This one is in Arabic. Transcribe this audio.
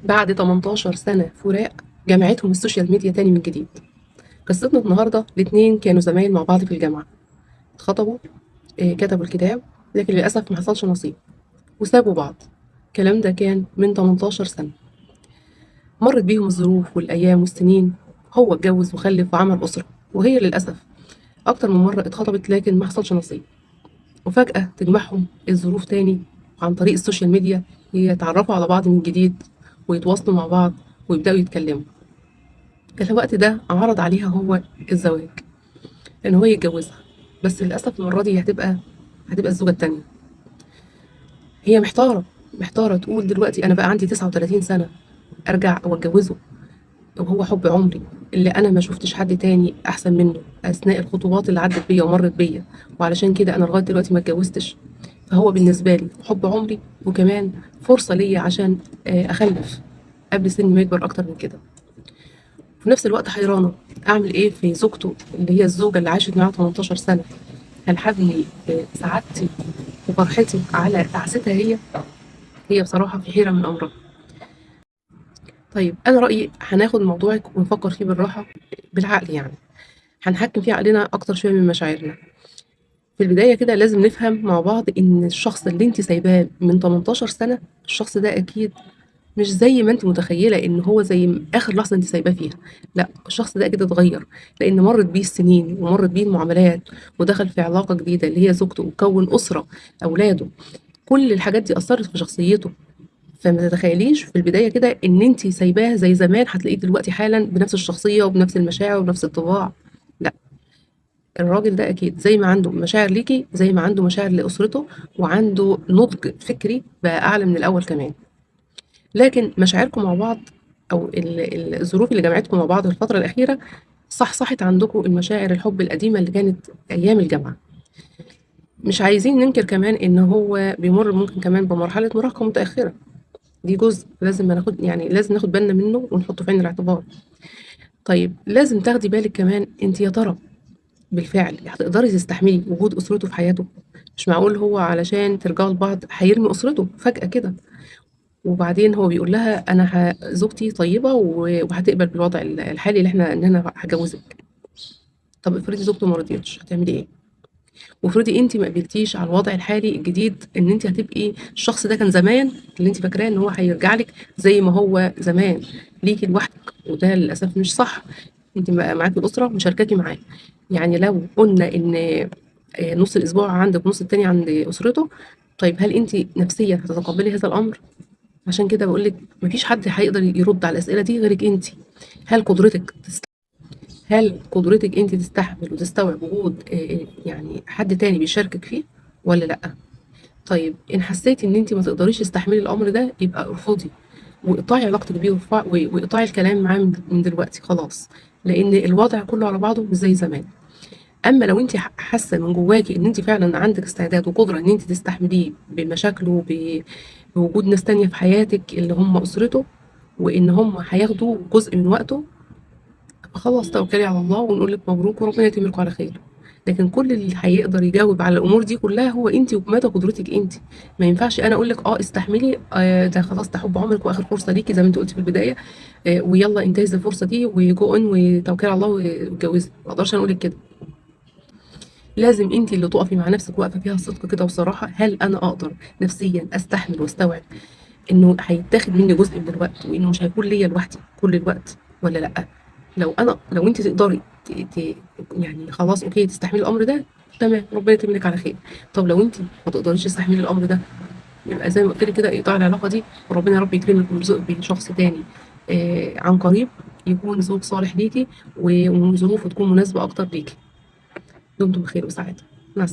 بعد 18 سنة فراق جمعتهم السوشيال ميديا تاني من جديد. قصتنا النهاردة الاتنين كانوا زمايل مع بعض في الجامعة، اتخطبوا، كتبوا الكتاب، لكن للأسف ما حصلش نصيب وسابوا بعض. الكلام ده كان من 18 سنة. مرت بيهم الظروف والأيام والسنين، هو اتجوز وخلف وعمل أسرة، وهي للأسف أكتر من مرة اتخطبت لكن ما حصلش نصيب. وفجأة تجمعهم الظروف تاني عن طريق السوشيال ميديا، يتعرفوا على بعض من جديد ويتواصلوا مع بعض ويبدأوا يتكلموا. في الوقت ده عرض عليها هو الزواج، إن هو يتجوزها، بس للأسف المرة دي هتبقى الزوجة التانية. هي محتارة تقول دلوقتي أنا بقى عندي 39 سنة أرجع وأتجوزه وهو حب عمري اللي أنا ما شفتش حد تاني أحسن منه أثناء الخطوبات اللي عدت بيا ومرت بيا، وعلشان كده أنا لغاية دلوقتي ما اتجوزتش. فهو بالنسبة لي حب عمري، وكمان فرصة ليا عشان أخلف قبل سن ما يكبر أكتر من كده. في نفس الوقت حيرانة أعمل إيه في زوجته اللي هي الزوجة اللي عاشت معاه 18 سنة. هل هبني سعادتي وفرحتي على تعاستها هي بصراحة في حيرة من أمرها. طيب أنا رأيي هناخد موضوعك ونفكر فيه بالراحة، بالعقل يعني، هنحكم فيه عقلنا أكتر شوية من مشاعرنا. في البداية كده لازم نفهم مع بعض إن الشخص اللي انت سايباه من 18 سنة، الشخص ده أكيد مش زي ما انت متخيلة إن هو زي آخر لحظة انت سايباه فيها. لا، الشخص ده أكيد اتغير، لأن مرت بيه السنين ومرت بيه المعاملات، ودخل في علاقة جديدة اللي هي زوجته، وكون أسرة، أولاده. كل الحاجات دي أثرت في شخصيته. فما تتخيليش في البداية كده إن انت سايباه زي زمان هتلاقيه دلوقتي حالا بنفس الشخصية وبنفس المشاعر وبنفس الطباع. لا، الراجل ده أكيد زي ما عنده مشاعر ليكِ، زي ما عنده مشاعر لأسرته، وعنده نضج فكري بقى أعلى من الأول كمان. لكن مشاعركم مع بعض، أو الظروف اللي جمعتكم مع بعض في الفترة الأخيرة صحصحت عندكم المشاعر الحب القديمة اللي كانت أيام الجامعة. مش عايزين ننكر كمان إن هو بيمر ممكن كمان بمرحلة مراهقة متأخرة. دي جزء لازم ناخد، يعني لازم ناخد بالنا منه ونحطه في عين الاعتبار. طيب لازم تاخدي بالك كمان، أنتِ يا ترى بالفعل هتقدري تستحملي وجود أسرته في حياته؟ مش معقول هو علشان ترجعوا لبعض هيرمي أسرته فجأة كده. وبعدين هو بيقول لها أنا زوجتي طيبة وهتقبل بالوضع الحالي اللي إحنا إن أنا هاجوزك. طب افرضي زوجته ما رضيتش هتعملي إيه؟ وافرضي أنتِ ما قبلتيش على الوضع الحالي الجديد إن أنتِ هتبقي الشخص ده كان زمان اللي أنتِ فاكراه إن هو هيرجع لِك زي ما هو زمان ليكِ لوحدِك، وده للأسف مش صح. أنتِ بقى معاكِ الأسرة مشاركاكِ معاه. يعني لو قلنا إن نُص الأسبوع عندِك ونُص التاني عند أسرته، طيب هل أنتِ نفسيًا هتتقبلي هذا الأمر؟ عشان كده باقول لِك ما فيش حد هيقدر يرد على الأسئلة دي غيرِك أنتِ. هل قدرتِك هل قدرتِك أنتِ تستحمل وتستوعب وجود يعني حد تاني بيشاركِك فيه والّا لأ؟ طيب إن حسيتِ إن أنتِ ما تقدريش تستحملي الأمر ده، يبقى ارفضي واقطعي علاقتِك بيه، واقطعي الكلام معاه من دلوقتي خلاص، لإن الوضع كله على بعضه مش زي زمان. أمّا لو أنتِ حاسة من جواكِ إن أنتِ فعلًا عندِك استعداد وقدرة إن أنتِ تستحمليه بمشاكله، بوجود ناس تانية في حياتِك اللي هم أسرته، وإن هم هياخدوا جزء من وقته، فخلاص توكلي على الله ونقول لِك مبروك وربنا يتمم لكم على خير. لكن كل اللي هيقدر يجاوب على الأمور دي كلها هو أنتِ ومدى قدرتِك أنتِ. ما ينفعش أنا أقول لِك استحملي، ده خلاص ده حُب عمرِك وآخر فرصة ليكِ زي ما أنتِ قُلتِ في البداية، ويالّا انتهزي الفرصة دي وgo on وتوكلي على الله واتجوزي. ما أقدرش أنا أقول لِك كده. لازم أنتِ اللي تُقفي مع نفسِك وقفة فيها صدق كده وصراحة، هل أنا أقدر نفسيًا أستحمل وأستوعب إنه هيتاخد منّي جزء من الوقت، وإنه مش هيكون ليّا لوحدي كل الوقت والّا لأ؟ لو أنتِ تقدري ت ت يعني خلاص أوكي تستحملي الأمر ده، تمام، ربنا يتمم لِك على خير. طب لو أنتِ ما تقدريش تستحملي الأمر ده، يبقى زي ما قُلت لِك كده اقطعي العلاقة دي، وربنا يا رب يكرمِك ويرزقِك بشخص تاني عن قريب، يكون زوج صالح ليكِ وظروفه تكون مناسبة أكتر ليكِ. دمتم بخير وسعادة. مع